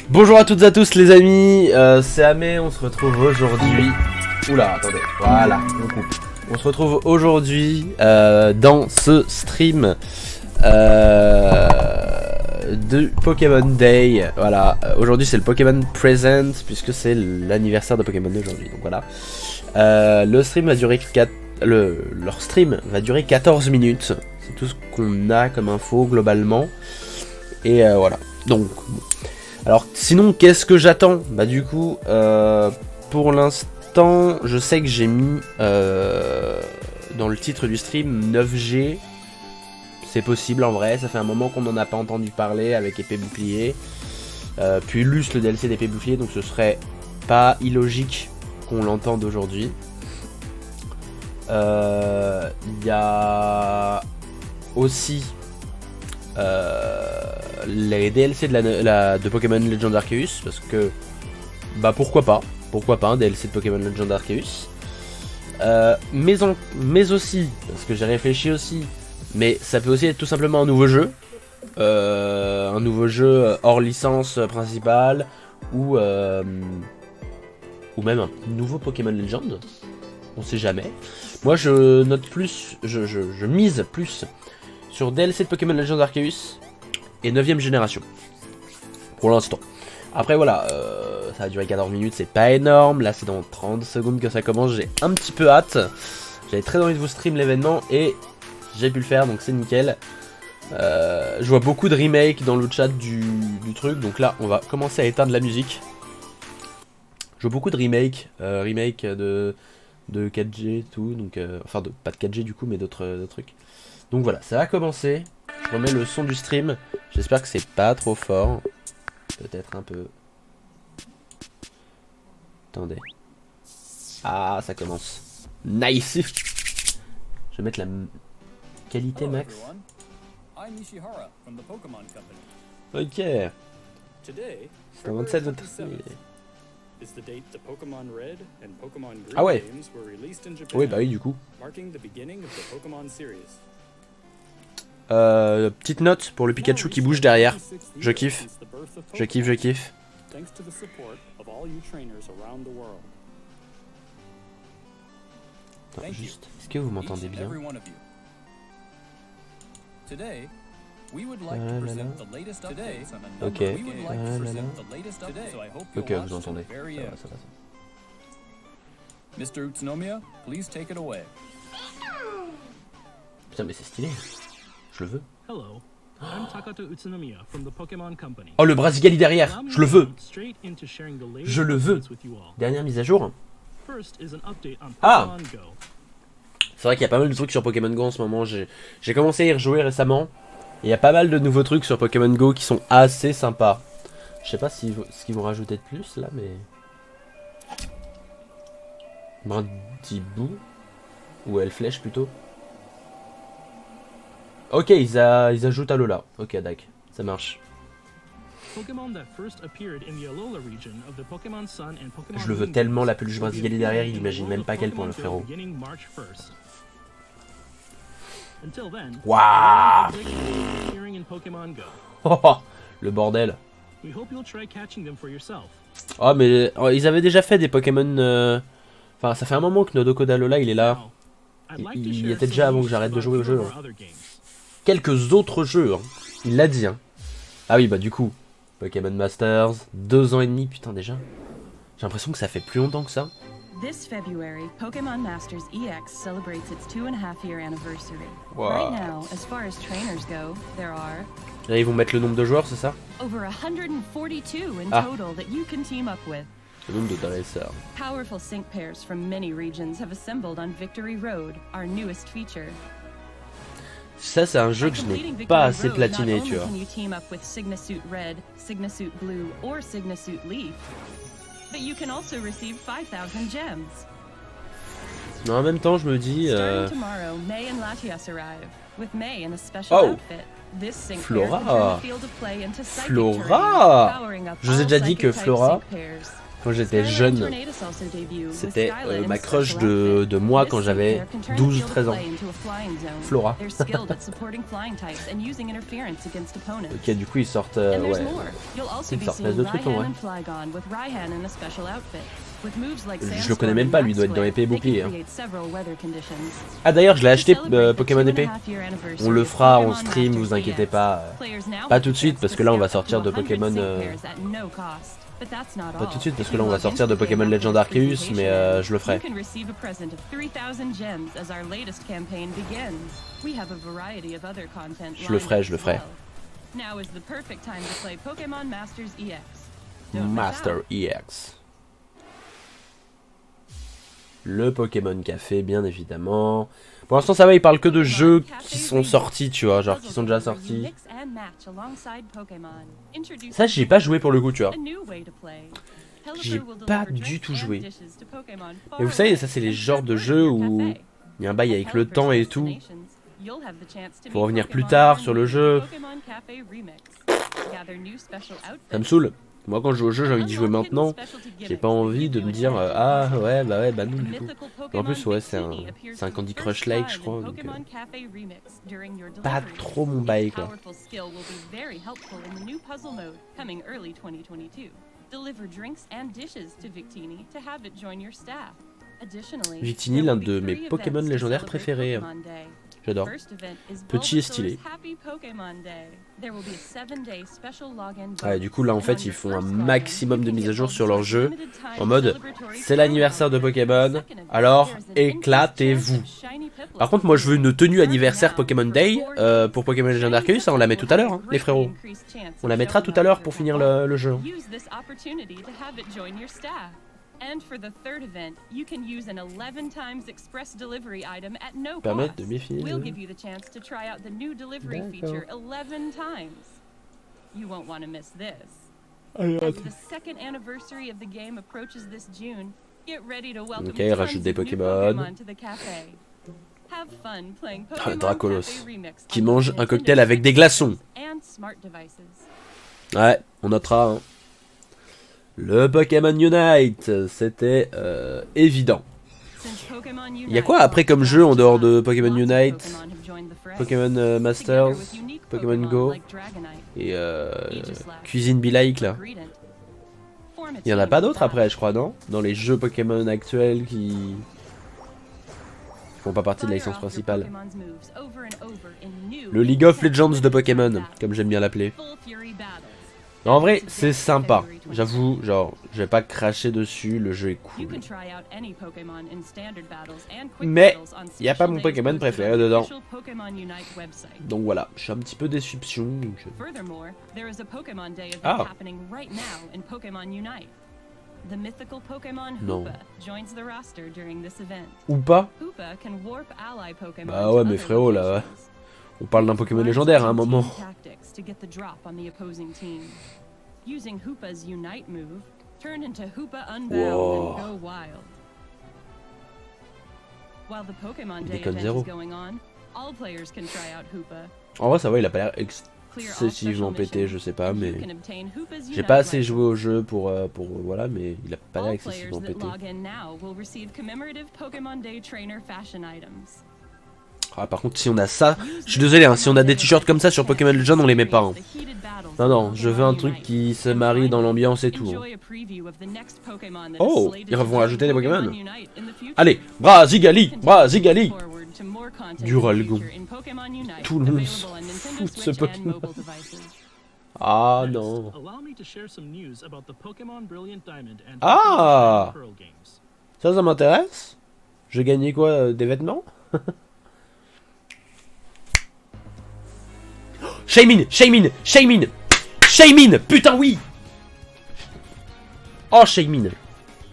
Bonjour à toutes et à tous les amis, c'est Amé, on se retrouve aujourd'hui... Oula, attendez, voilà, on coupe. On se retrouve aujourd'hui dans ce stream de Pokémon Day. Voilà, aujourd'hui c'est le Pokémon Present puisque c'est l'anniversaire de Pokémon aujourd'hui, donc voilà. Le stream va durer leur stream va durer 14 minutes, c'est tout ce qu'on a comme info globalement. Et voilà, donc... Alors sinon qu'est-ce que j'attends? Bah du coup pour l'instant je sais que j'ai mis dans le titre du stream 9G. C'est possible en vrai, ça fait un moment qu'on n'en a pas entendu parler avec épée bouclier. Puis Luce le DLC d'épée bouclier, donc ce serait pas illogique qu'on l'entende aujourd'hui. Il y a aussi les DLC de Pokémon Legend Arceus, parce que bah pourquoi pas un DLC de Pokémon Legend Arceus, mais aussi parce que j'ai réfléchi aussi, mais ça peut aussi être tout simplement un nouveau jeu hors licence principale, ou même un nouveau Pokémon Legend, on sait jamais. Moi je note plus, je mise plus sur DLC de Pokémon Legend Arceus et 9ème génération pour l'instant. Après voilà, ça a duré 14 minutes, c'est pas énorme. Là c'est dans 30 secondes que ça commence, j'ai un petit peu hâte. J'avais très envie de vous stream l'événement et j'ai pu le faire, donc c'est nickel. Je vois beaucoup de remakes dans le chat du truc, donc là on va commencer à éteindre la musique. Je vois beaucoup de remakes, de 4G et tout, donc enfin pas de 4G du coup, mais d'autres trucs. Donc voilà, ça va commencer. Je remets le son du stream. J'espère que c'est pas trop fort. Peut-être un peu. Attendez. Ah, ça commence. Nice. Je vais mettre la qualité max. Ok. C'est un 27 de Ah ouais. Oui, bah oui, du coup. Petite note pour le Pikachu qui bouge derrière. Je kiffe. Je kiffe. Attends, juste, est-ce que vous m'entendez bien? Ok. Ok, vous entendez. Ça va. Mr. Utsunomiya, please take it away. Putain, mais c'est stylé. Je le veux. Hello, I'm Takato Utsunomiya from the Pokemon Company. Oh, le Brasigali derrière. Je le veux. Je le veux. Dernière mise à jour. Ah. C'est vrai qu'il y a pas mal de trucs sur Pokémon Go en ce moment. J'ai commencé à y rejouer récemment. Il y a pas mal de nouveaux trucs sur Pokémon Go qui sont assez sympas. Je sais pas ce qu'ils vont rajouter de plus là, mais... Brindibou. Ou Elflèche plutôt. Ok, ils ajoutent Alola. Ok, d'accord, ça marche. Je le veux tellement, la peluche Brasigali derrière, il imagine même pas à quel point le frérot. Waouh. Oh, le bordel. Oh mais ils avaient déjà fait des Pokémon... Enfin, ça fait un moment que Nodoko d'Alola il est là. Il y était déjà avant que j'arrête de jouer au jeu. Hein. Quelques autres jeux, hein. Il l'a dit. Hein. Ah oui, bah du coup, Pokémon Masters, 2 ans et demi, putain déjà. J'ai l'impression que ça fait plus longtemps que ça. This February, Pokémon Masters EX celebrates its 2.5-year anniversary. Wow. Right now, as far as trainers go, there are... Là, ils vont mettre le nombre de joueurs, c'est ça? Over 142 in total that you can team up with. Le nombre de dresseurs. Powerful sync pairs from many regions have assembled on Victory Road, our newest feature. Ça, c'est un jeu que je n'ai pas assez platiné, tu vois. Non, en même temps, je me dis... Oh, Flora. Flora. Je vous ai déjà dit que Flora, Quand j'étais jeune, c'était ma crush de moi quand j'avais 12-13 ans. Flora. Ok, du coup ils sortent... ouais. Ils sortent plein de trucs en vrai. Je le connais même pas, lui doit être dans épée et bouclier. Hein. Ah d'ailleurs je l'ai acheté Pokémon épée. On le fera en stream, vous inquiétez pas. Pas tout de suite parce que là on va sortir de Pokémon... Pas tout de suite parce que là on va sortir de Pokémon Legend Arceus, mais je le ferai. Je le ferai, je le ferai. Master EX. Le Pokémon Café, bien évidemment. Pour l'instant, ça va, il parle que de jeux qui sont sortis, tu vois, genre qui sont déjà sortis. Ça, j'y ai pas joué pour le coup, tu vois. J'ai pas du tout joué. Et vous savez, ça, c'est les genres de jeux où il y a un bail avec le temps et tout. Faut revenir plus tard sur le jeu. Ça me saoule. Moi quand je joue au jeu j'ai envie d'y jouer maintenant. J'ai pas envie de me dire ah ouais bah non du coup. Mais en plus ouais c'est un Candy Crush like je crois donc pas trop mon bail quoi. Victini, l'un de mes Pokémon légendaires préférés. J'adore. Petit et stylé. Ouais, du coup là en fait ils font un maximum de mises à jour sur leur jeu. En mode c'est l'anniversaire de Pokémon, alors éclatez-vous. Par contre moi je veux une tenue anniversaire Pokémon Day pour Pokémon Legend Arceus, ça on la met tout à l'heure hein, les frérots. On la mettra tout à l'heure pour finir le jeu. Permettre de méfier. Ok, il rajoute des Pokémon. Dracolos qui mange un cocktail avec des glaçons. Ouais, on notera. Hein. Le Pokémon Unite, c'était évident. Il y a quoi après comme jeu en dehors de Pokémon Unite? Pokémon Masters, Pokémon Go et Cuisine Be Like là. Il y en a pas d'autres après je crois non? Dans les jeux Pokémon actuels qui font pas partie de la licence principale. Le League of Legends de Pokémon, comme j'aime bien l'appeler. En vrai, c'est sympa. J'avoue, genre, je vais pas cracher dessus, le jeu est cool. Mais, il n'y a pas mon Pokémon préféré dedans. Donc voilà, je suis un petit peu déçu. Ah. Non. Ou pas? Bah ouais, mais frérot, là, on parle d'un Pokémon légendaire à un moment. Wow. Il déconne zéro. En vrai, ça va, il a pas l'air excessivement pété, je sais pas, mais j'ai pas assez joué au jeu pour voilà, mais il a pas l'air excessivement pété. Ah, par contre, si on a ça, je suis désolé, hein, si on a des t-shirts comme ça sur Pokémon Legends, on les met pas. Hein. Non, non, je veux un truc qui se marie dans l'ambiance et tout. Oh, ils vont ajouter des Pokémon. Allez, Brazigali, Brazigali. Duralgon. Tout le monde s'en fout de ce Pokémon. Ah non. Ah, ça m'intéresse. Je gagnais quoi, des vêtements? Shaymin, Shaymin, Shaymin, Shaymin, putain oui. Oh Shaymin.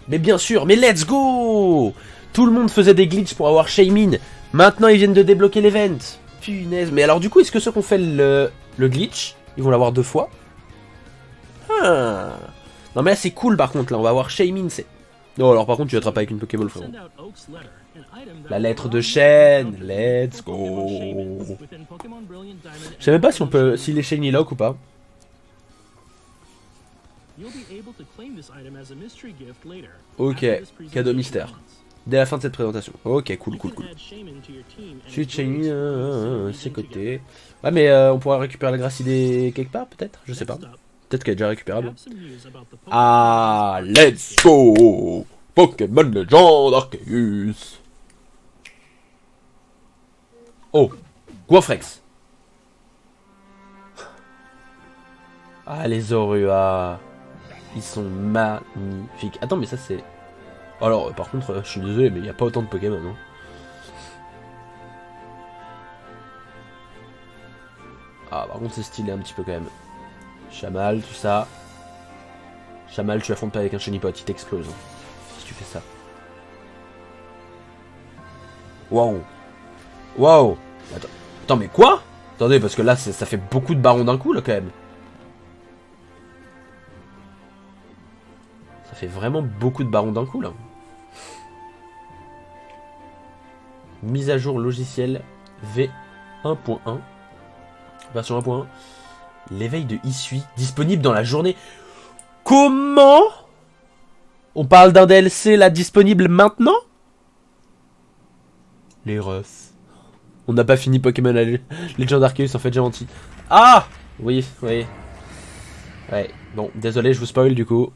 Mais bien sûr, mais let's go. Tout le monde faisait des glitches pour avoir Shaymin. Maintenant ils viennent de débloquer l'event. Punaise. Mais alors du coup, est-ce que ceux qui ont fait le glitch, ils vont l'avoir 2 fois? Ah. Non mais là c'est cool par contre, là on va avoir Shaymin, c'est... Non alors par contre tu attrapes avec une Pokéball frérot. La lettre de chaîne, let's go. Je sais même pas si on peut, s'il est shiny lock ou pas. You'll be able to claim this item as a mystery gift later. Ok, after this presentation cadeau mystère. ends. Dès la fin de cette présentation. Ok, cool, You cool, can cool. add Shaman to your team and Suite enjoy Shiny, exploring this c'est region côté. Ouais, mais on pourra récupérer la grâce idée quelque part, peut-être. Je sais pas. together. Next up, Peut-être qu'elle est déjà récupérable. have some news about the Pokemon Ah, Legends Arceus let's go! Pokémon Legend Arceus. Oh, Guafrex. Ah, les Zorua. Ils sont magnifiques. Attends, mais ça c'est... Alors, par contre, je suis désolé, mais il n'y a pas autant de Pokémon. Hein. Ah, par contre, c'est stylé un petit peu quand même. Chamal, tout ça. Chamal, tu affrontes pas avec un Chenipot, il t'explose. Hein, si tu fais ça. Waouh. Waouh. Attends, mais quoi? Attendez, parce que là, ça fait beaucoup de barons d'un coup, là, quand même. Ça fait vraiment beaucoup de barons d'un coup, là. Mise à jour logiciel V1.1. Version 1.1. L'éveil de Isui, disponible dans la journée. Comment? On parle d'un DLC, là, disponible maintenant? Les refs. On n'a pas fini Pokémon Legend Arceus, en fait, j'ai menti. Ah! Oui, oui. Ouais, bon, désolé, je vous spoil, du coup.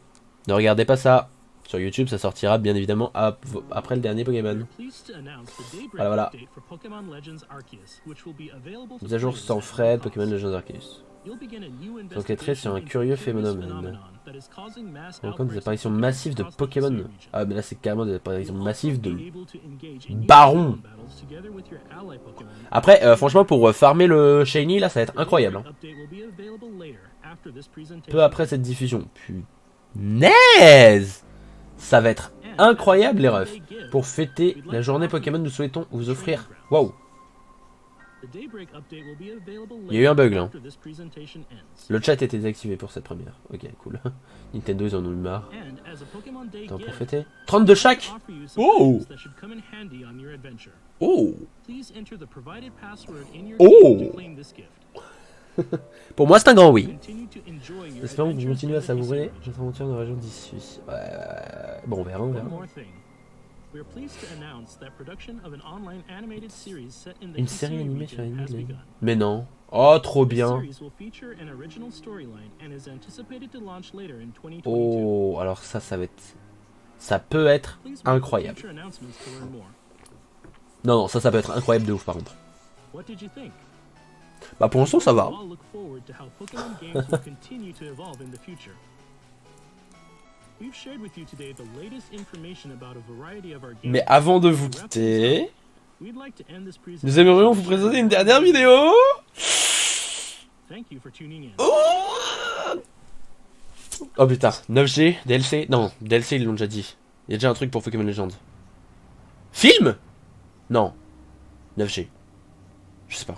Ne regardez pas ça. Sur YouTube, ça sortira, bien évidemment, après le dernier Pokémon. Voilà, voilà. Mise à jour sans frais, Pokémon Legends Arceus. Vous enquêterez sur un curieux phénomène. On compte des apparitions massives de Pokémon. Ah, mais là, c'est carrément des apparitions massives de barons. Après, franchement, pour farmer le Shiny, là, ça va être incroyable. Hein. Peu après cette diffusion. Punaise! Ça va être incroyable, les refs. Pour fêter la journée Pokémon, nous souhaitons vous offrir... Waouh! Il y a eu un bug là. Le chat était désactivé pour cette première. Ok, cool. Nintendo, ils en ont eu marre. Attends, pour fêter 32 chaque. Oh! Oh! Oh! Pour moi, c'est un grand oui. J'espère que vous continuez à savourer notre aventure dans la région d'ici. Bon, on verra, on verra. Une série animée sur Anime. Mais non. Oh, trop bien. Oh, alors ça va être... Ça peut être incroyable. Non, ça peut être incroyable de ouf, par contre. Bah, pour l'instant, ça va. Mais avant de vous quitter, nous aimerions vous présenter une dernière vidéo. Oh putain, 9G, DLC. Non, DLC ils l'ont déjà dit. Il y a déjà un truc pour Pokémon Legends. Film? Non. 9G. Je sais pas.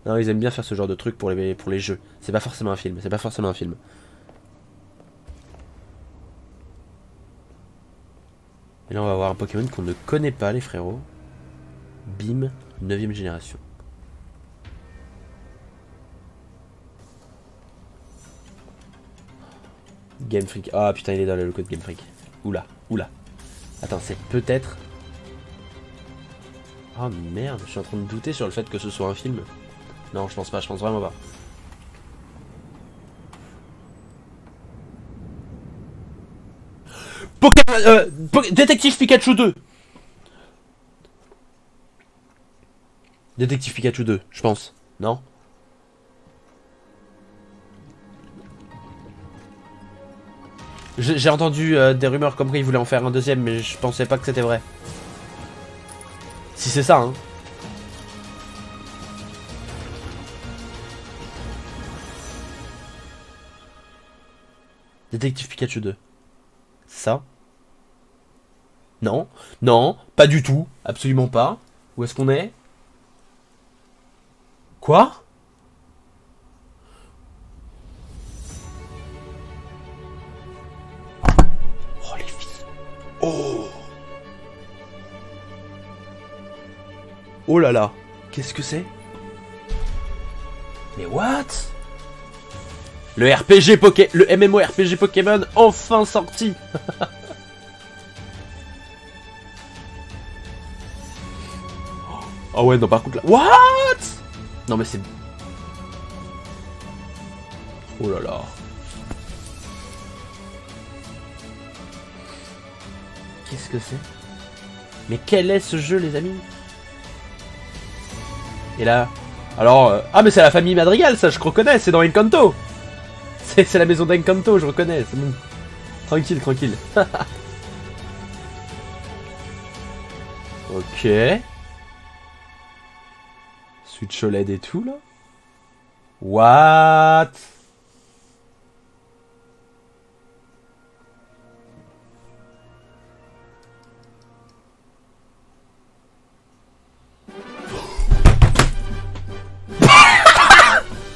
Non, ils aiment bien faire ce genre de truc pour les jeux. C'est pas forcément un film, c'est pas forcément un film. Et là on va avoir un Pokémon qu'on ne connaît pas les frérots. Bim, 9ème génération. Game Freak. Ah putain, il est dans le logo de Game Freak. Oula, oula. Attends, c'est peut-être... Oh merde, je suis en train de douter sur le fait que ce soit un film. Non, je pense pas, je pense vraiment pas. Détective Pikachu 2. Détective Pikachu 2, je pense. Non? J'ai entendu des rumeurs comme quoi ils voulaient en faire un deuxième, mais je pensais pas que c'était vrai. Si c'est ça, hein. Détective Pikachu 2. Ça? Non. Non, pas du tout. Absolument pas. Où est-ce qu'on est? Quoi? Oh les filles. Oh. Oh là là. Qu'est-ce que c'est? Mais what? Le RPG le MMORPG Pokémon enfin sorti. Oh ouais, non, par contre là... What? Non mais c'est... Oh là là. Qu'est-ce que c'est? Mais quel est ce jeu, les amis? Et là... Alors... Ah mais c'est la famille Madrigal, ça je reconnais, c'est dans Encanto. C'est la maison d'Encanto, je reconnais, c'est bon. Tranquille, tranquille. Ok. Switch OLED et tout, là. What?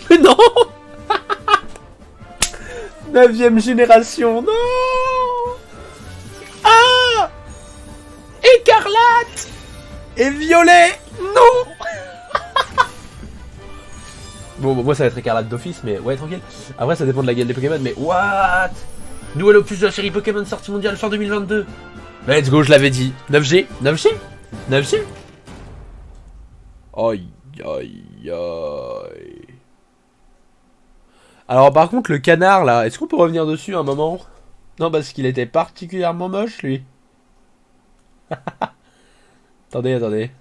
Mais non. 9ème génération, non. Ah. Écarlate. Et violet, non. Bon, moi ça va être écarlate d'office, mais ouais, tranquille. Après, ça dépend de la gueule des Pokémon, mais what? Nouvel opus de la série Pokémon sortie mondiale fin 2022. Let's go, je l'avais dit. 9G, 9G, 9G. Aïe, aïe, aïe. Alors, par contre, le canard là, est-ce qu'on peut revenir dessus un moment? Non, parce qu'il était particulièrement moche, lui. Attendez, attendez.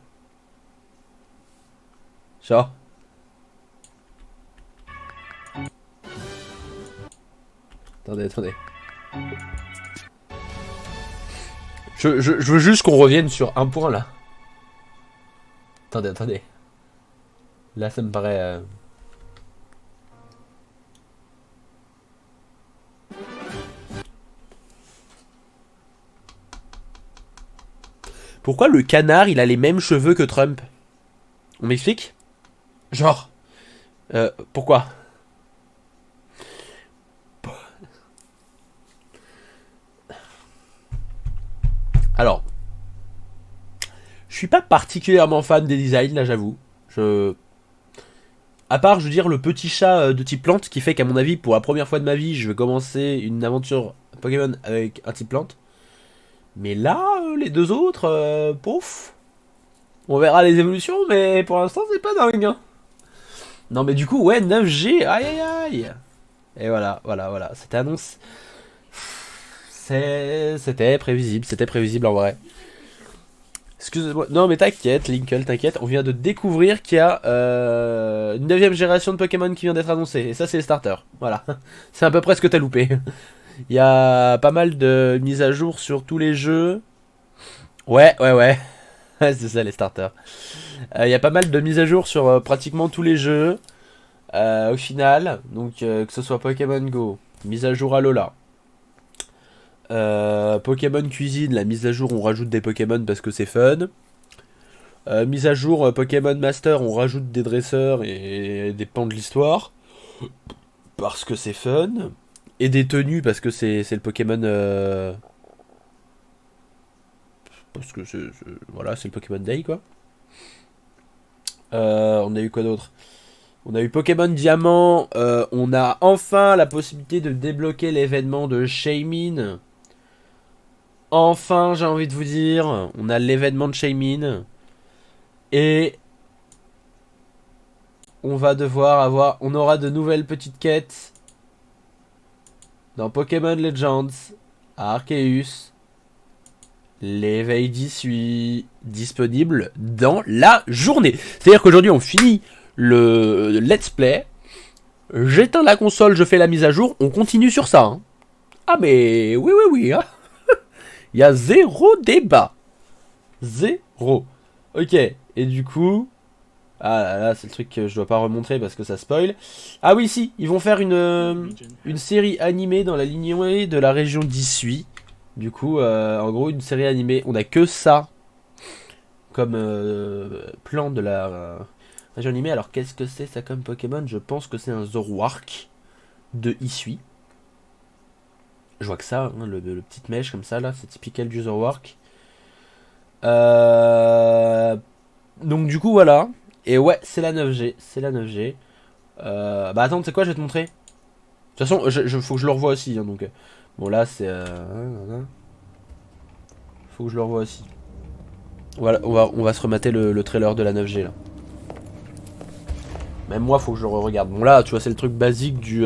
Genre. Attendez, attendez. Je veux juste qu'on revienne sur un point là. Attendez, attendez. Là, ça me paraît... Pourquoi le canard, il a les mêmes cheveux que Trump? On m'explique? Genre... pourquoi? Alors... Je suis pas particulièrement fan des designs, là, j'avoue. À part, je veux dire, le petit chat de type plante, qui fait qu'à mon avis, pour la première fois de ma vie, je vais commencer une aventure Pokémon avec un type plante. Mais là, les deux autres, pouf. On verra les évolutions, mais pour l'instant, c'est pas dingue. Hein. Non, mais du coup, ouais, 9G, aïe aïe aïe. Et voilà, voilà, voilà. Cette annonce, c'était prévisible en vrai. Excusez-moi, non mais t'inquiète, Linkle, t'inquiète, on vient de découvrir qu'il y a une 9ème génération de Pokémon qui vient d'être annoncée, et ça c'est les starters, voilà, c'est à peu près ce que t'as loupé. Il y a pas mal de mises à jour sur tous les jeux, ouais, c'est ça les starters. Il y a pas mal de mises à jour sur pratiquement tous les jeux, au final, donc que ce soit Pokémon Go, mise à jour Alola. Pokémon Cuisine, la mise à jour, on rajoute des Pokémon parce que c'est fun. Mise à jour Pokémon Master, on rajoute des dresseurs et des pans de l'histoire parce que c'est fun. Et des tenues parce que c'est le Pokémon. Parce que voilà, c'est le Pokémon Day quoi. On a eu quoi d'autre? On a eu Pokémon Diamant. On a enfin la possibilité de débloquer l'événement de Shaymin. Enfin, j'ai envie de vous dire, on a l'événement de Shaymin. Et on va devoir avoir... On aura de nouvelles petites quêtes dans Pokémon Legends, à Arceus. L'éveil d'Issui disponible dans la journée. C'est-à-dire qu'aujourd'hui, on finit le let's play. J'éteins la console, je fais la mise à jour. On continue sur ça. Hein. Ah mais oui. Hein. Il y a zéro débat. Zéro. Ok. Et du coup... Ah là, c'est le truc que je dois pas remontrer parce que ça spoil. Ah oui, si. Ils vont faire une série animée dans la lignée de la région d'Issui. Du coup, en gros, une série animée. On a que ça comme plan de la région animée. Alors, qu'est-ce que c'est ça comme Pokémon? Je pense que c'est un Zoroark de Issui. Je vois que ça, hein, le petite mèche comme ça, là, c'est typical du Zoroark. Donc, du coup, voilà. Et ouais, c'est la 9G. C'est la 9G. Bah, attends, tu sais quoi, je vais te montrer. toute façon, faut que je le revoie aussi, hein, donc... Bon, là, c'est... Faut que je le revoie aussi. Voilà, on va se remater le trailer de la 9G, là. Même moi, faut que je le regarde. Bon, là, tu vois, c'est le truc basique du...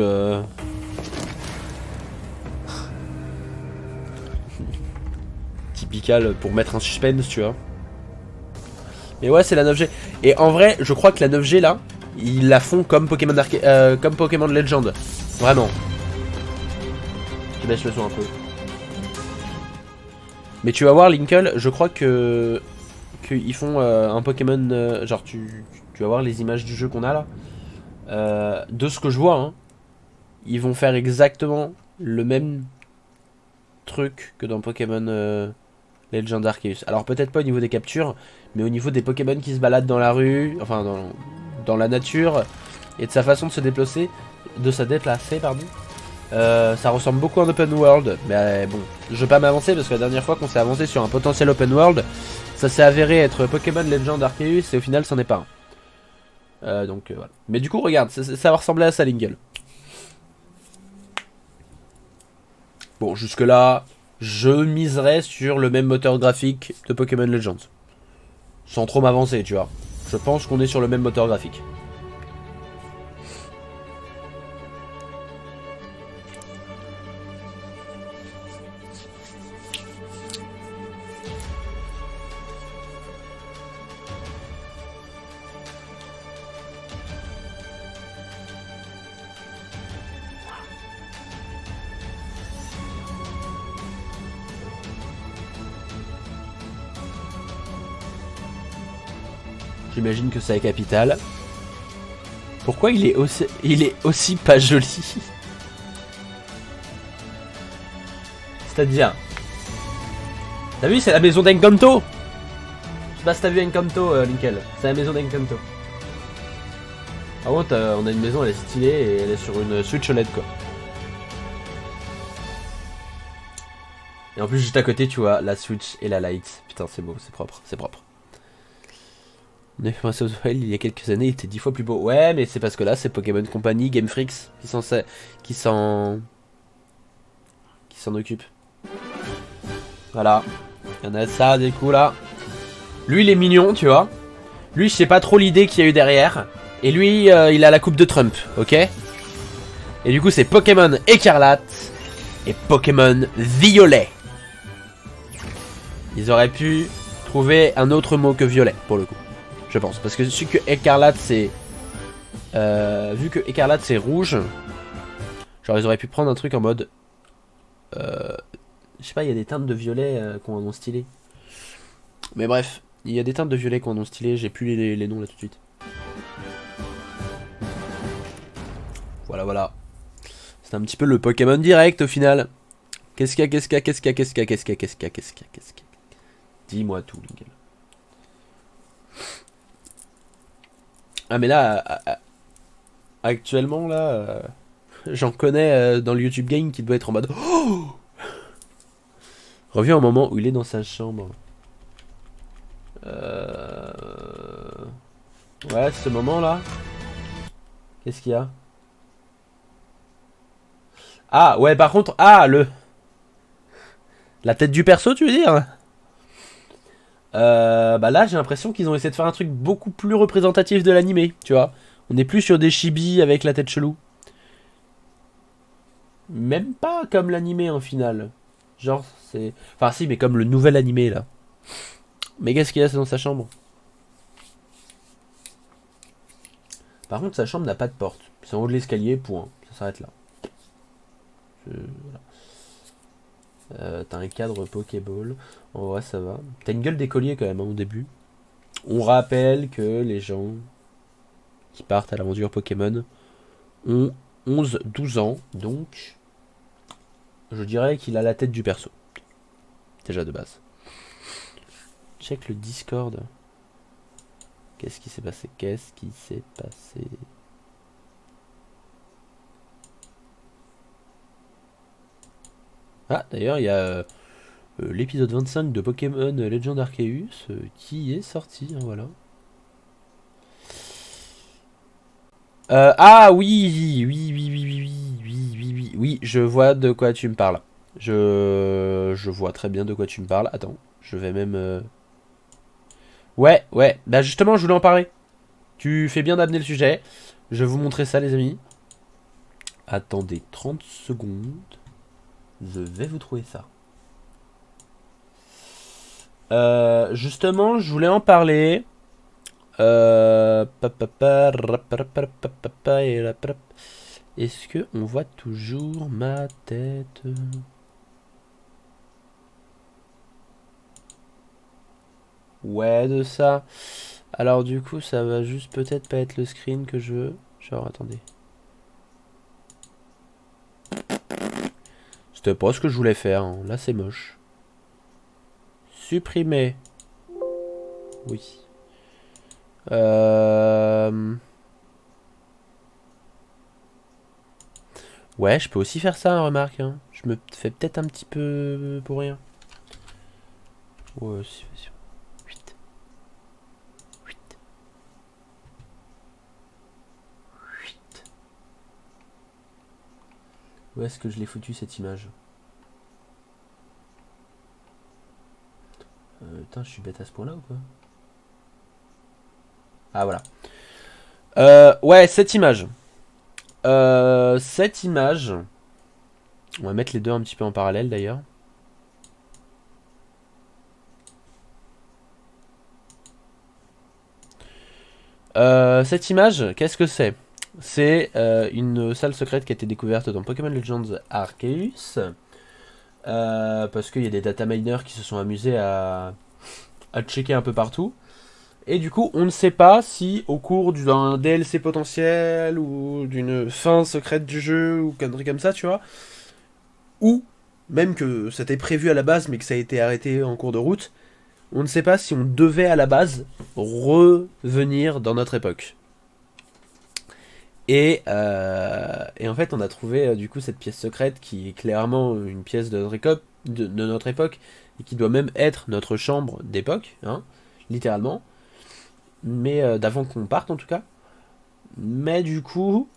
typical pour mettre un suspense, tu vois. Mais ouais, c'est la 9G. Et en vrai, je crois que la 9G, là, ils la font comme Pokémon comme Pokémon Legend. Vraiment. Je baisse le son un peu. Mais tu vas voir, Linkle, je crois que ils font un Pokémon... genre, tu vas voir les images du jeu qu'on a, là. De ce que je vois, hein, ils vont faire exactement le même truc que dans Pokémon Legend Arceus. Alors, peut-être pas au niveau des captures, mais au niveau des Pokémon qui se baladent dans la rue, enfin, dans la nature, et de sa façon de se déplacer, pardon. Ça ressemble beaucoup à un open world, mais bon, je vais pas m'avancer parce que la dernière fois qu'on s'est avancé sur un potentiel open world, ça s'est avéré être Pokémon Legend Arceus et au final c'en est pas un. Donc voilà. Mais du coup, regarde, ça va ressembler à ça, Lingle. Bon, jusque là, je miserais sur le même moteur graphique de Pokémon Legends. Sans trop m'avancer, tu vois. Je pense qu'on est sur le même moteur graphique. J'imagine que c'est la capitale. Pourquoi il est aussi pas joli? C'est-à-dire... T'as vu, c'est la maison d'Encanto. Je sais pas si t'as vu Encanto, Linkel. C'est la maison d'Encanto. Par contre, on a une maison, elle est stylée et elle est sur une Switch OLED, quoi. Et en plus, juste à côté, tu vois, la Switch et la Lite. Putain, c'est beau, c'est propre, c'est propre. On a fait penser aux il y a quelques années, il était 10 fois plus beau. Ouais, mais c'est parce que là, c'est Pokémon Company, Game Freaks qui s'en occupe. Voilà. Il y en a ça, des coups là. Lui, il est mignon, tu vois. Lui, je sais pas trop l'idée qu'il y a eu derrière. Et lui, il a la coupe de Trump, ok? Et du coup, c'est Pokémon Écarlate et Pokémon Violet. Ils auraient pu trouver un autre mot que violet, pour le coup. Je pense. Parce que vu que Écarlate, c'est... vu que Écarlate, c'est rouge... Genre, ils auraient pu prendre un truc en mode... je sais pas, il y a des teintes de violet qui ont un nom stylé. Mais bref, il y a des teintes de violet qui ont un nom stylé. J'ai plus les noms là tout de suite. Voilà, voilà. C'est un petit peu le Pokémon direct au final. Qu'est-ce qu'il y a? Dis-moi tout, Linkel. Ah mais là, actuellement là, j'en connais dans le YouTube Game qui doit être en mode oh. Reviens au moment où il est dans sa chambre. Ouais, ce moment là. Qu'est-ce qu'il y a? Ah ouais, par contre, la tête du perso, tu veux dire? Bah là j'ai l'impression qu'ils ont essayé de faire un truc beaucoup plus représentatif de l'animé, tu vois. On est plus sur des chibis avec la tête chelou. Même pas comme l'animé en final. Genre c'est... Enfin si, mais comme le nouvel animé là. Mais qu'est-ce qu'il y a dans sa chambre? Par contre sa chambre n'a pas de porte. C'est en haut de l'escalier, point. Ça s'arrête là. Voilà. T'as un cadre Pokéball. En vrai, ça va. T'as une gueule d'écolier quand même hein, au début. On rappelle que les gens qui partent à l'aventure Pokémon ont 11-12 ans. Donc, je dirais qu'il a la tête du perso. Déjà de base. Check le Discord. Qu'est-ce qui s'est passé? Ah, d'ailleurs, il y a l'épisode 25 de Pokémon Legend Arceus qui est sorti, hein, voilà. Ah oui, Oui, je vois de quoi tu me parles. Je vois très bien de quoi tu me parles. Attends, je vais même... Ouais, ouais. Bah justement, je voulais en parler. Tu fais bien d'amener le sujet. Je vais vous montrer ça, les amis. Attendez 30 secondes. Je vais vous trouver ça. Justement, je voulais en parler. Est-ce que on voit toujours ma tête? Ouais, de ça. Alors du coup, ça va juste peut-être pas être le screen que je veux. Genre, attendez. C'était pas ce que je voulais faire, hein. Là, c'est moche. Supprimer. Oui. Ouais, je peux aussi faire ça, remarque. Hein. Je me fais peut-être un petit peu pour rien. Ouais, si, si. 8. 8. 8. Où est-ce que je l'ai foutu cette image? Putain, je suis bête à ce point-là ou quoi? Ah, voilà. Ouais, cette image. Cette image. On va mettre les deux un petit peu en parallèle d'ailleurs. Cette image, qu'est-ce que c'est? C'est une salle secrète qui a été découverte dans Pokémon Legends Arceus. Parce qu'il y a des data miners qui se sont amusés à checker un peu partout. Et du coup, on ne sait pas si au cours d'un DLC potentiel ou d'une fin secrète du jeu ou connerie comme ça, tu vois, ou même que c'était prévu à la base mais que ça a été arrêté en cours de route, on ne sait pas si on devait à la base revenir dans notre époque. Et en fait, on a trouvé du coup cette pièce secrète qui est clairement une pièce de notre époque et qui doit même être notre chambre d'époque, hein, littéralement. Mais d'avant qu'on parte en tout cas. Mais du coup,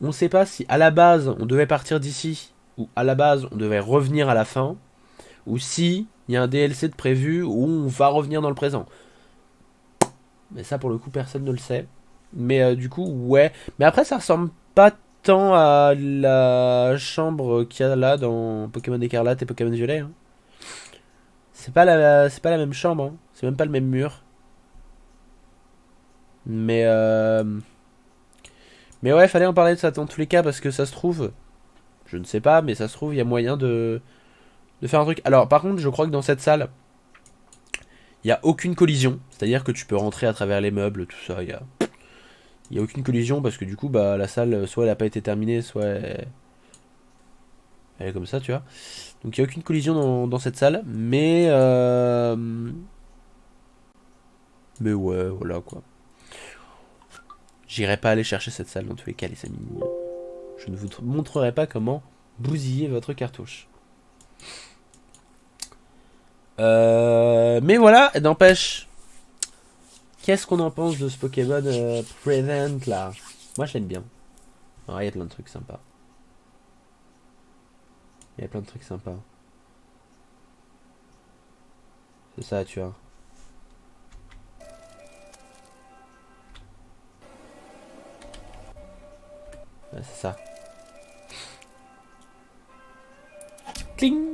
on ne sait pas si à la base on devait partir d'ici ou à la base on devait revenir à la fin ou si il y a un DLC de prévu où on va revenir dans le présent. Mais ça pour le coup personne ne le sait. Mais du coup ouais. Mais après ça ressemble pas tant à la chambre qu'il y a là dans Pokémon Écarlate et Pokémon Violet. Hein. C'est pas la même chambre. Hein. C'est même pas le même mur. Mais ouais, fallait en parler de ça dans tous les cas parce que ça se trouve, je ne sais pas, mais ça se trouve, il y a moyen de faire un truc. Alors, par contre, je crois que dans cette salle, il n'y a aucune collision. C'est-à-dire que tu peux rentrer à travers les meubles, tout ça. Il y a aucune collision parce que du coup, bah, la salle, soit elle n'a pas été terminée, soit elle est comme ça, tu vois. Donc, il n'y a aucune collision dans cette salle. Mais ouais, voilà quoi. J'irai pas aller chercher cette salle dans tous les cas, les amis. Je ne vous montrerai pas comment bousiller votre cartouche. Mais voilà, n'empêche. Qu'est-ce qu'on en pense de ce Pokémon Present là? Moi je l'aime bien. Il y a plein de trucs sympas. Il y a plein de trucs sympas. C'est ça, tu vois. Ouais, c'est ça. Cling.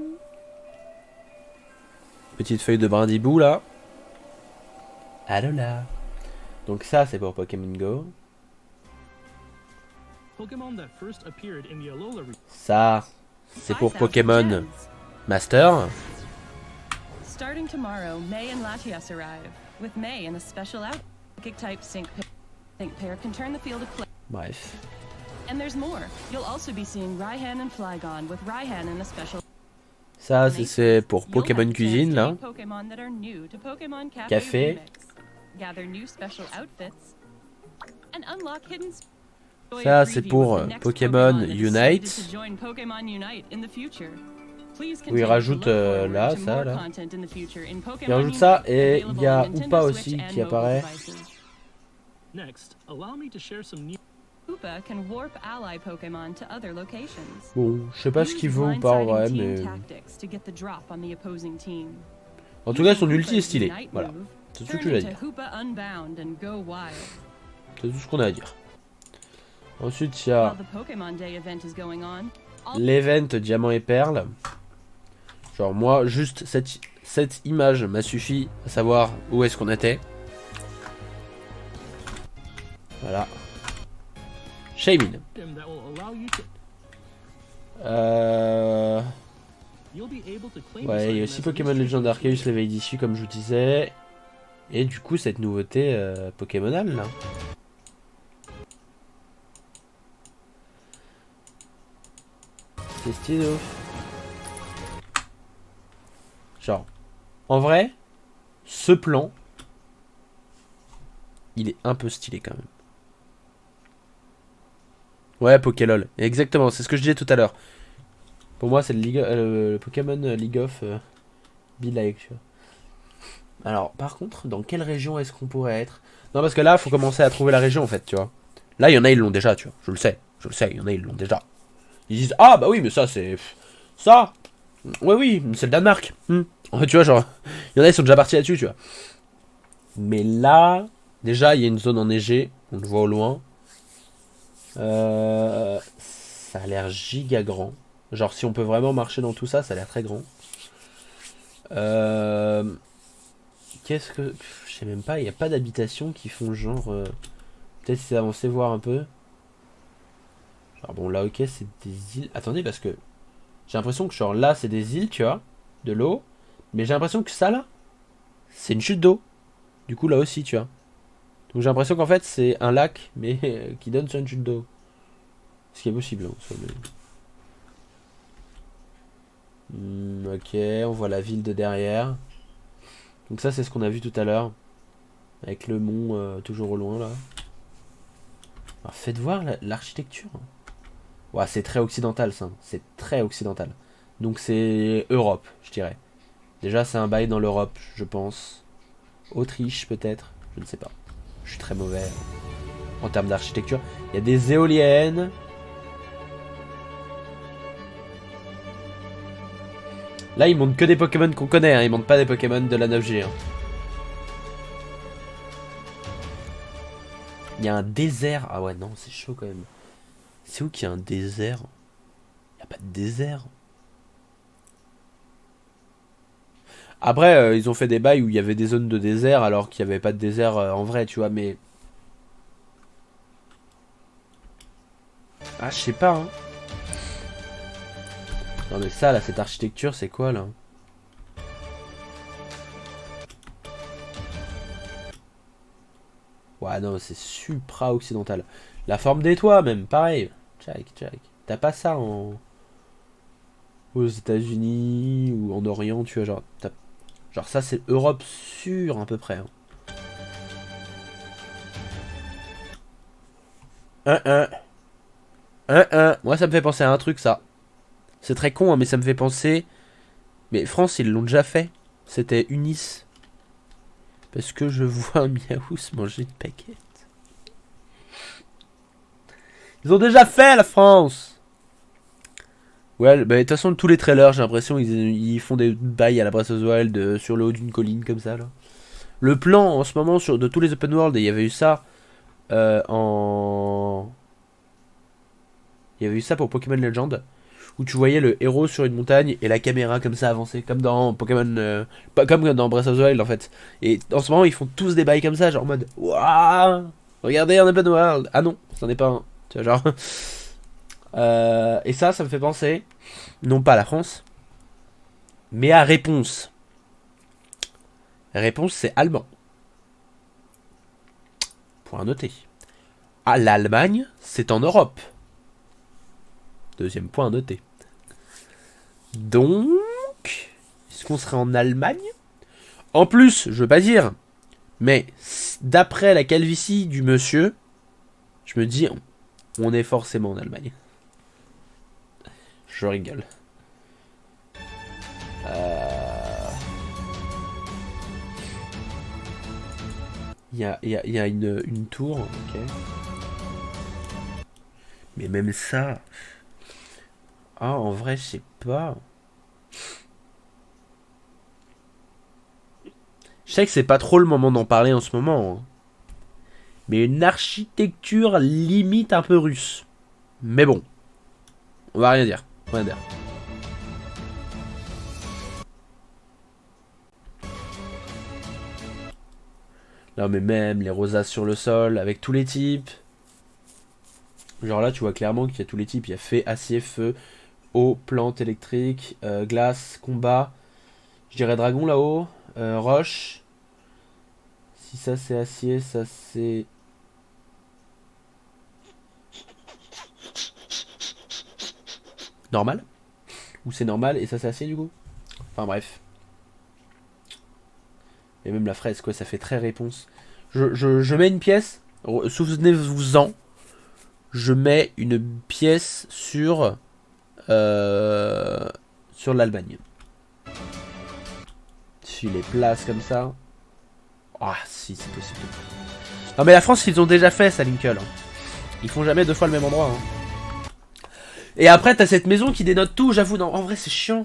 Petite feuille de brindibou là. Allô là. Donc ça c'est pour Pokémon Go. Pokemon that first appeared in the Alola region. Ça c'est pour Pokémon Master. Starting tomorrow, May and Latias arrive. With May in a special psychic type sync pair can turn the field of play. Bref. And there's more. You'll also be seeing Raihan and Flygon with Raihan in a special. Ça c'est pour Pokémon Cuisine là. Café. Ça c'est pour Pokémon Unite. Où il rajoute là, ça là. Il rajoute ça et il y a Oupa aussi qui apparaît. Next, allow me to share some news. Hoopa can warp ally Pokemon to other locations. Bon, je sais pas ce qu'il vaut ou pas en vrai, mais... tactics to get the drop on the opposing team. En tout cas, son ulti est Hoopa's stylé. Unite Voilà. move, C'est tout ce turn que j'ai à into dire. Hoopa Unbound and go wild. C'est tout ce qu'on a à dire. Ensuite, il y a While the Pokemon Day event is going on, l'event Diamant et Perle. Genre moi, juste cette image m'a suffi à savoir où est-ce qu'on était. Voilà. Shaymin. Item that will allow you to. You'll be able to claim this Ouais, il y a item aussi as a Pokémon mystery Legend Arceus creature. l'éveil d'issue comme je vous disais. Et du coup cette nouveauté Pokémonale là. C'est stylé de ouf. Genre, en vrai, ce plan, il est un peu stylé quand même. Ouais, Pokélol. Exactement, c'est ce que je disais tout à l'heure. Pour moi, c'est le Pokémon League of Be Like, tu vois. Alors, par contre, dans quelle région est-ce qu'on pourrait être? Non, parce que là, faut commencer à trouver la région, en fait, tu vois. Là, il y en a, ils l'ont déjà, tu vois. Je le sais, il y en a, ils l'ont déjà. Ils disent, ah, bah oui, mais ça, c'est... Ça ouais, oui, c'est le Danemark. En fait, tu vois, genre, il y en a, ils sont déjà partis là-dessus, tu vois. Mais là, déjà, il y a une zone enneigée, on le voit au loin. Ça a l'air giga grand. Genre, si on peut vraiment marcher dans tout ça, ça a l'air très grand. Qu'est-ce que... Je sais même pas, il n'y a pas d'habitations qui font genre... Peut-être si c'est avancé voir un peu. Genre, bon, là, ok, c'est des îles. Attendez, parce que... J'ai l'impression que genre là, c'est des îles, tu vois. De l'eau. Mais j'ai l'impression que ça, là, c'est une chute d'eau. Du coup, là aussi, tu vois. Donc j'ai l'impression qu'en fait, c'est un lac, mais qui donne sur une chute d'eau. Ce qui est possible, hein, soit, mais... ok, on voit la ville de derrière. Donc ça, c'est ce qu'on a vu tout à l'heure. Avec le mont toujours au loin, là. Alors, faites voir l'architecture. Ouais, c'est très occidental, ça. C'est très occidental. Donc c'est Europe, je dirais. Déjà, c'est un bail dans l'Europe, je pense. Autriche, peut-être. Je ne sais pas. Je suis très mauvais en termes d'architecture. Il y a des éoliennes. Là, ils montrent que des Pokémon qu'on connaît. Hein. Ils montrent pas des Pokémon de la 9G. Hein. Il y a un désert. Ah ouais, non, c'est chaud quand même. C'est où qu'il y a un désert? Il n'y a pas de désert. Après, ils ont fait des bails où il y avait des zones de désert alors qu'il n'y avait pas de désert en vrai, tu vois, mais... Ah, je sais pas, hein. Non mais ça, là, cette architecture, c'est quoi, là? Ouais, non, c'est supra-occidental. La forme des toits, même, pareil. Tchac, tchac. T'as pas ça aux États-Unis ou en Orient, tu vois, genre... Genre ça, c'est Europe sûre, à peu près. Hein. Moi, ça me fait penser à un truc, ça. C'est très con, hein, mais ça me fait penser... Mais France, ils l'ont déjà fait. C'était Unis. Parce que je vois un Miaous manger une paquette. Ils ont déjà fait, la France. Ouais, bah de toute façon, tous les trailers, j'ai l'impression, ils font des bails à la Breath of the Wild sur le haut d'une colline, comme ça, là. Le plan, en ce moment, de tous les open world, et il y avait eu ça Il y avait eu ça pour Pokémon Legend, où tu voyais le héros sur une montagne et la caméra comme ça avancer, comme dans Pokémon, comme dans Breath of the Wild en fait. Et en ce moment ils font tous des bails comme ça, genre en mode waouh, regardez un open world. Ah non, c'en est pas un. Tu vois genre. Et ça me fait penser, non pas à la France, mais à Réponse. Réponse c'est allemand. Point noté. Ah, l'Allemagne c'est en Europe. Deuxième point noté. Donc, est-ce qu'on serait en Allemagne? En plus, je veux pas dire, mais d'après la calvitie du monsieur, je me dis, on est forcément en Allemagne. Je rigole. Il y a une tour, ok. Mais même ça... Ah, en vrai, je sais pas. Je sais que c'est pas trop le moment d'en parler en ce moment. Hein. Mais une architecture limite un peu russe. Mais bon. On va rien dire. Rien dire. Non mais même les rosaces sur le sol, avec tous les types. Genre là tu vois clairement qu'il y a tous les types. Il y a fait, acier, feu, eau, plante électrique, glace, combat. Je dirais dragon là-haut. Roche. Si ça c'est acier, ça c'est... normal. Ou c'est normal et ça c'est acier du coup. Enfin bref. Et même la fraise quoi, ça fait très réponse. Je mets une pièce. Souvenez-vous-en. Je mets une pièce sur l'Allemagne. Si les places comme ça. Ah si c'est possible. Non mais la France ils ont déjà fait ça Lincoln. Ils font jamais deux fois le même endroit. Hein. Et après t'as cette maison qui dénote tout. J'avoue non en vrai c'est chiant.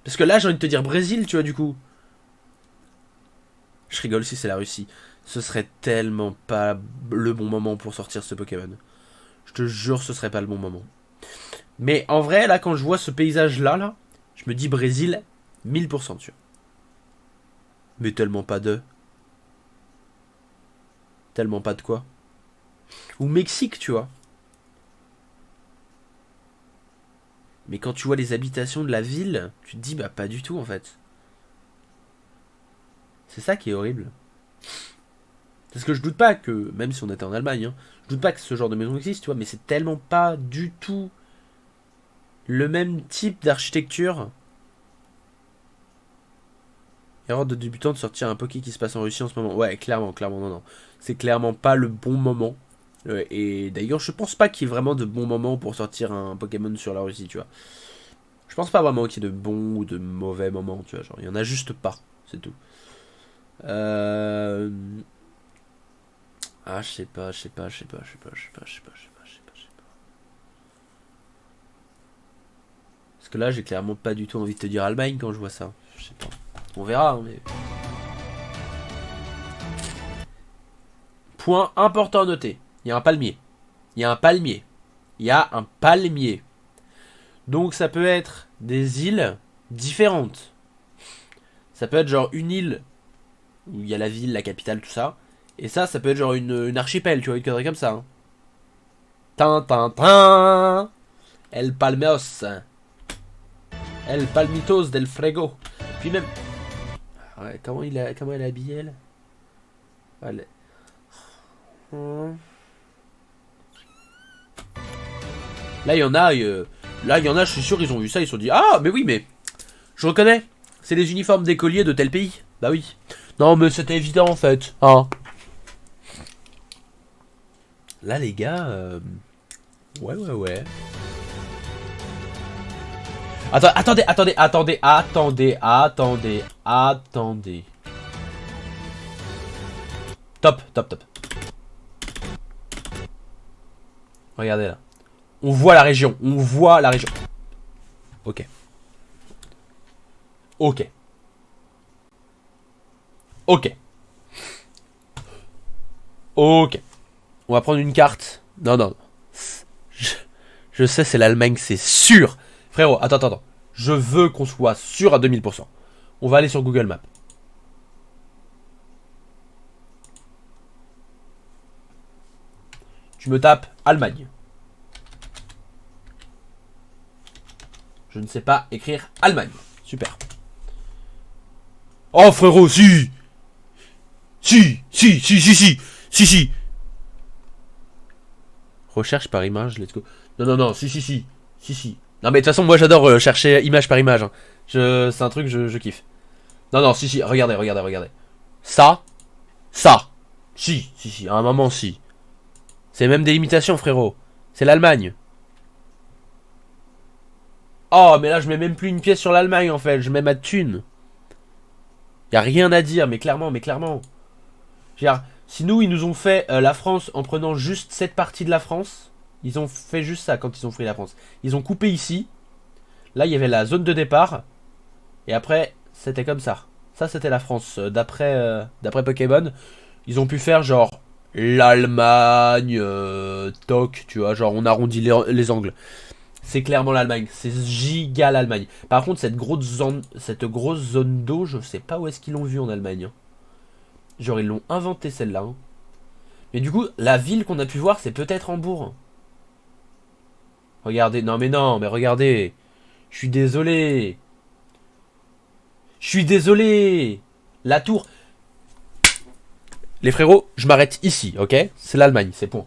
Parce que là j'ai envie de te dire Brésil tu vois du coup. Je rigole si c'est la Russie. Ce serait tellement pas le bon moment pour sortir ce Pokémon. Je te jure, ce serait pas le bon moment. Mais en vrai, là, quand je vois ce paysage-là, je me dis Brésil, 1000%, tu vois. Mais tellement pas de... Tellement pas de quoi. Ou Mexique, tu vois. Mais quand tu vois les habitations de la ville, tu te dis, bah pas du tout, en fait. C'est ça qui est horrible. Parce que je doute pas que, même si on était en Allemagne, hein, je doute pas que ce genre de maison existe, tu vois, mais c'est tellement pas du tout le même type d'architecture. Erreur de débutant de sortir un Poké qui se passe en Russie en ce moment. Ouais, clairement, non. C'est clairement pas le bon moment. Et d'ailleurs, je pense pas qu'il y ait vraiment de bons moments pour sortir un Pokémon sur la Russie, tu vois. Je pense pas vraiment qu'il y ait de bons ou de mauvais moments, tu vois. Genre, il y en a juste pas, c'est tout. Ah, je sais pas. Parce que là, j'ai clairement pas du tout envie de te dire Allemagne quand je vois ça. Je sais pas. On verra, hein, mais... Point important à noter. Il y a un palmier. Donc ça peut être des îles différentes. Ça peut être genre une île où il y a la ville, la capitale, tout ça. Et ça peut être genre une archipel, tu vois, une connerie comme ça. Hein. Tintin. El Palmeos. El Palmitos del Frego. Puis même... Ouais, comment elle est habillée, elle? Elle... Là, il y en a, je suis sûr, ils ont vu ça, ils se sont dit, ah, mais oui, mais je reconnais, c'est les uniformes d'écoliers de tel pays. Bah oui. Non, mais c'était évident en fait. Hein. Là, les gars, ouais. Attendez. Top. Regardez là. On voit la région. Ok. On va prendre une carte. Non. Je sais, c'est l'Allemagne, c'est sûr. Frérot, attends. Je veux qu'on soit sûr à 2000%. On va aller sur Google Maps. Tu me tapes Allemagne. Je ne sais pas écrire Allemagne. Super. Oh frérot, si. Recherche par image, let's go. Non, si. Non mais de toute façon, moi j'adore chercher image par image. Hein. C'est un truc, je kiffe. Non, si, regardez. Ça. Si, à un moment, si. C'est même des limitations, frérot. C'est l'Allemagne. Oh, mais là, je mets même plus une pièce sur l'Allemagne, en fait. Je mets ma thune. Y a rien à dire, mais clairement. Si nous, ils nous ont fait la France en prenant juste cette partie de la France, Ils ont fait juste ça quand ils ont pris la France. Ils ont coupé ici. Là, il y avait la zone de départ. Et après, c'était comme ça. Ça, c'était la France. D'après Pokémon, ils ont pu faire genre l'Allemagne, toc, tu vois. Genre, on arrondit les angles. C'est clairement l'Allemagne. C'est giga l'Allemagne. Par contre, cette grosse zone d'eau, je sais pas où est-ce qu'ils l'ont vu en Allemagne. Hein. Genre, ils l'ont inventé celle-là. Hein. Mais du coup, la ville qu'on a pu voir, c'est peut-être Hambourg. Regardez, non, mais regardez. Je suis désolé. Je suis désolé. La tour. Les frérots, je m'arrête ici, ok? C'est l'Allemagne, c'est point.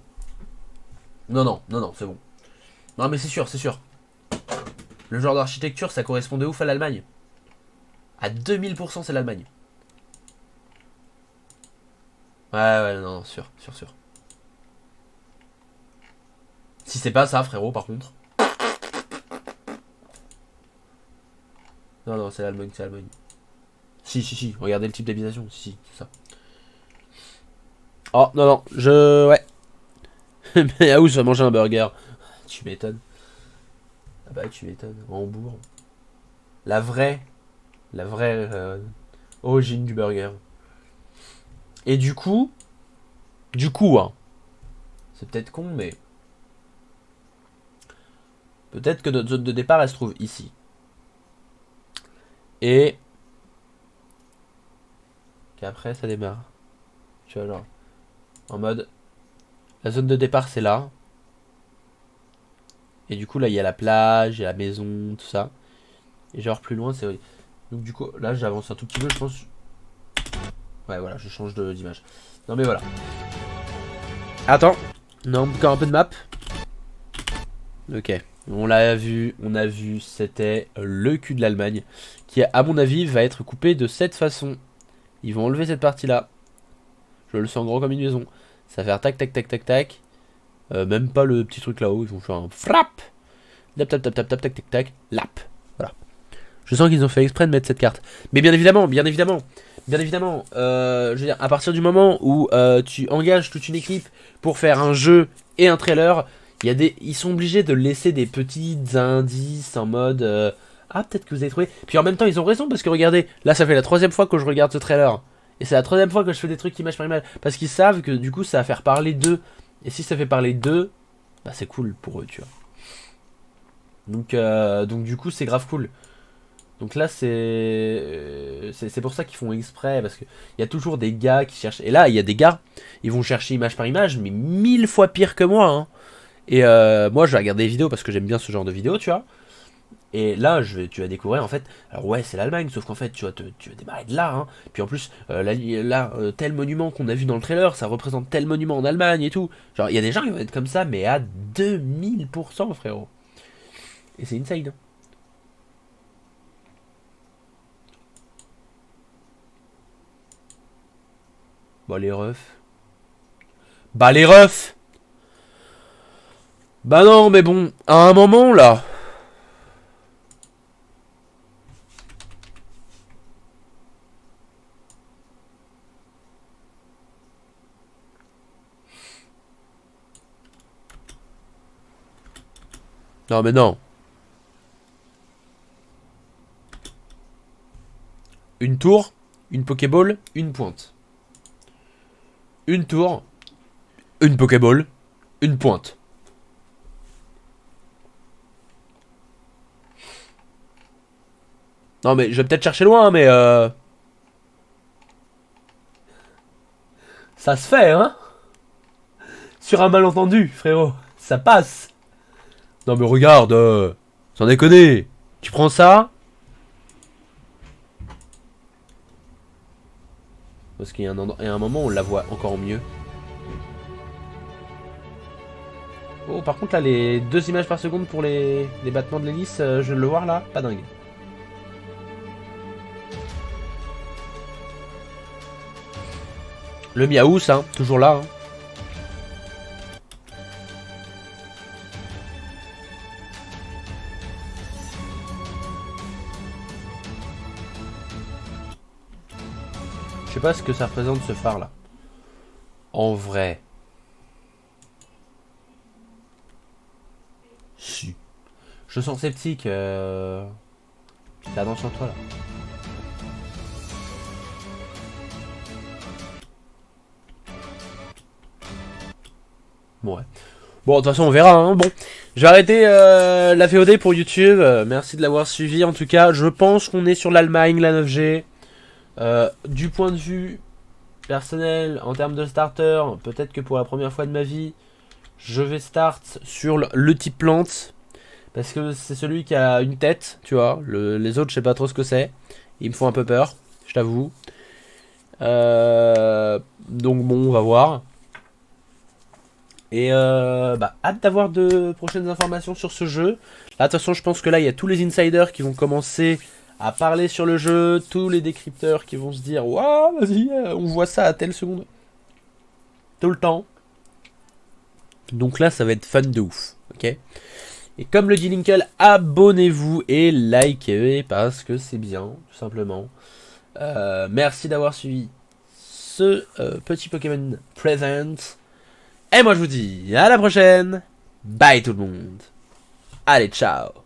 Non, c'est bon. Non, mais c'est sûr, c'est sûr. Le genre d'architecture, ça correspond de ouf à l'Allemagne. À 2000%, c'est l'Allemagne. Ouais, non, sûr. Si c'est pas ça, frérot, par contre. Non, c'est l'Allemagne, Si, regardez le type d'habitation, si, c'est ça. Oh, non, ouais. Mais où je vais manger un burger? Tu m'étonnes. Ah bah, tu m'étonnes, Hambourg. La vraie origine du burger. Et du coup, hein, c'est peut-être con, mais peut-être que notre zone de départ, elle se trouve ici. Et qu'après, ça démarre. Tu vois, genre, en mode, la zone de départ, c'est là. Et du coup, là, il y a la plage, il y a la maison, tout ça. Et genre, plus loin, c'est... Donc du coup, là, j'avance un tout petit peu, je pense. Ouais, voilà, je change d'image. Non, mais voilà. Attends. Non, encore un peu de map. Ok. On a vu, c'était le cul de l'Allemagne. Qui, à mon avis, va être coupé de cette façon. Ils vont enlever cette partie-là. Je le sens gros comme une maison. Ça va faire tac. Même pas le petit truc là-haut. Ils vont faire un frappe. Tac, lap. Voilà. Je sens qu'ils ont fait exprès de mettre cette carte. Mais bien évidemment. Je veux dire, à partir du moment où tu engages toute une équipe pour faire un jeu et un trailer, ils sont obligés de laisser des petits indices en mode ah, peut-être que vous avez trouvé. Puis en même temps, ils ont raison parce que regardez, là, ça fait la 3e fois que je regarde ce trailer. Et c'est la 3e fois que je fais des trucs image par image. Parce qu'ils savent que du coup, ça va faire parler d'eux. Et si ça fait parler d'eux, bah c'est cool pour eux, tu vois. Donc du coup, c'est grave cool. Donc là, c'est pour ça qu'ils font exprès, parce qu'il y a toujours des gars qui cherchent... Et là, il y a des gars, ils vont chercher image par image, mais 1000 fois pire que moi. Hein. Et moi, je vais regarder des vidéos, parce que j'aime bien ce genre de vidéos, tu vois. Et là, tu vas découvrir, en fait... Alors ouais, c'est l'Allemagne, sauf qu'en fait, tu vas démarrer de là. Hein. Puis en plus, tel monument qu'on a vu dans le trailer, ça représente tel monument en Allemagne et tout. Genre, il y a des gens qui vont être comme ça, mais à 2000%, frérot. Et c'est insane, hein. Bah les refs. Bah non, mais bon, à un moment là. Non mais non. Une tour, une Pokéball, une pointe. Une tour, une Pokéball, une pointe. Non mais je vais peut-être chercher loin, mais ça se fait, hein. Sur un malentendu, frérot. Ça passe. Non mais regarde, sans déconner. Tu prends ça. Parce qu'il y a un moment où on la voit encore mieux. Oh, par contre là, les 2 images par seconde pour les battements de l'hélice, je viens de le voir là, pas dingue. Le Miaous, hein, toujours là. Hein. Je sais pas ce que ça représente ce phare là. En vrai. Je sens sceptique. Fais attention à toi là. Bon ouais. Bon, de toute façon, on verra. Hein. Bon, je vais arrêter la VOD pour YouTube. Merci de l'avoir suivi. En tout cas, je pense qu'on est sur l'Allemagne, la 9G. Du point de vue personnel, en termes de starter, peut-être que pour la première fois de ma vie, je vais start sur le type plante. Parce que c'est celui qui a une tête, tu vois. Les autres, je sais pas trop ce que c'est. Ils me font un peu peur, je t'avoue. Donc bon, on va voir. Et hâte d'avoir de prochaines informations sur ce jeu. Là, de toute façon, je pense que là, il y a tous les insiders qui vont commencer à parler sur le jeu. Tous les décrypteurs qui vont se dire, waouh, vas-y, on voit ça à telle seconde. Tout le temps. Donc là, ça va être fun de ouf. Ok. Et comme le dit Linkle, abonnez-vous et likez parce que c'est bien, tout simplement. Merci d'avoir suivi ce petit Pokémon Present. Et moi je vous dis à la prochaine. Bye tout le monde. Allez, ciao.